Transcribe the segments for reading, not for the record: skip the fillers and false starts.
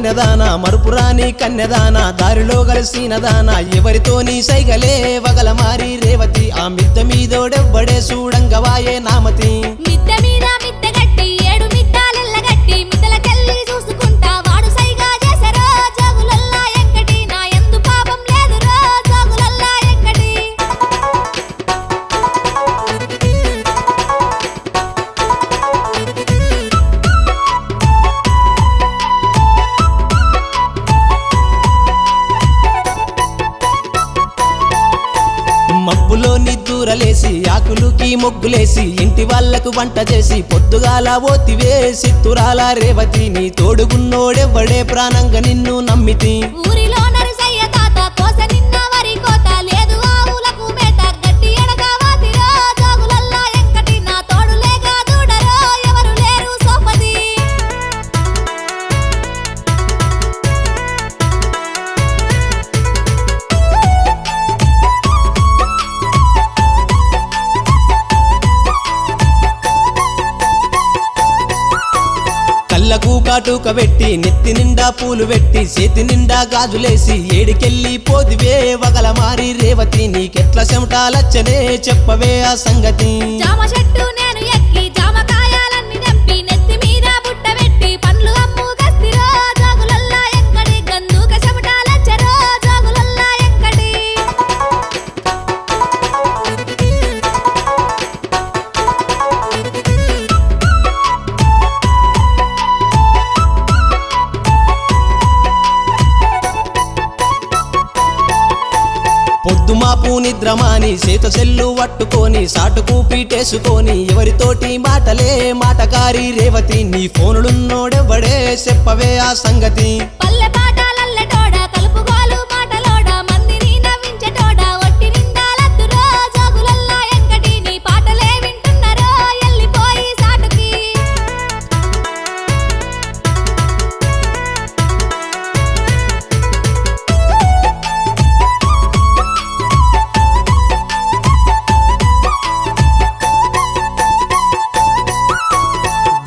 కన్యదాన మరుపురాని కన్యదాన దారిలో కలిసినదాన ఎవరితో నీ సైగలే వగల మారి రేవతి ఆ మిద్ద మీదోడెవ్వడే చూడంగవాయే నామతి మిద్దె మీద మిద్దె గట్టి 7 మిద్దాలెల్ల గట్టి మిద్దలకెళ్ళి చూసుకుంటా వాడు సైగా చేసరో జోగులల్లా ఎక్కడి నా ఎందు పాపం లేదురో జోగులల్లా ఎక్కడి మబ్బులో నిద్దూరలేసి ఆకులుకి మొగ్గులేసి ఇంటి వాళ్లకు వంట చేసి పొద్దుగాల ఓతివే సిత్తురాల రేవతి నీ తోడుగున్నోడెవ్వడే ప్రాణంగా నిన్ను నమ్మితి ఊరిలో నరసయ్య తాత కోస నిన్న వరి కోత లేదు ఆవులకు మేత గట్టి ఎడగా వాతిరో జోగులల్లా ఎక్కడి నా తోడు లేక దూడరో ఎవరు లేరు సోపది కళ్ళకు కాటుక పెట్టి నెత్తి నిండా పూలు పెట్టి చేతి నిండా గాజులేసి ఏడికెళ్ళి పోదివే వగల మారి రేవతి నీకెట్ల చెమటాలచ్చనే చెప్పవే ఆ సంగతి జామ చెట్టు నేను ఎక్కి జామకాయాలన్నీ తెంపి నెత్తి మీద బుట్ట పెట్టి పండ్లు అమ్ము గస్తిరో జోగులల్లా ఎక్కడి గందుక చెమటాలచ్చరో జోగులల్లా ఎక్కడి పొద్దుమాపు నిద్రమాని చేత సెల్లు పట్టుకొని సాటుకు పీటేసుకొని ఎవరితోటి మాటలే మాటకారి రేవతి నీ ఫోనులున్నోడెవ్వడే చెప్పవే ఆ సంగతి పల్లె పాటలల్లెటోడ కలుపుగోలు మాటలోడ మందిని నవ్వించెటోడ ఒట్టి నిందాలద్దురో జోగులల్లా ఎక్కడి నీ పాటలే వింటున్నారో ఎల్లిపోయి సాటుకి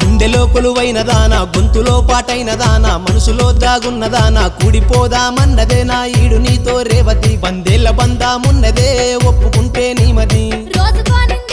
గుండెలో కొలువైన దానా గొంతులో పాటైన దానా మనసులో దాగున్నదానా కూడిపోదామన్నదే నా ఈడు నీతో రేవతి 100 ఏళ్ల బంధామున్నదే ఒప్పుకుంటే నీమది రోజుకో నింద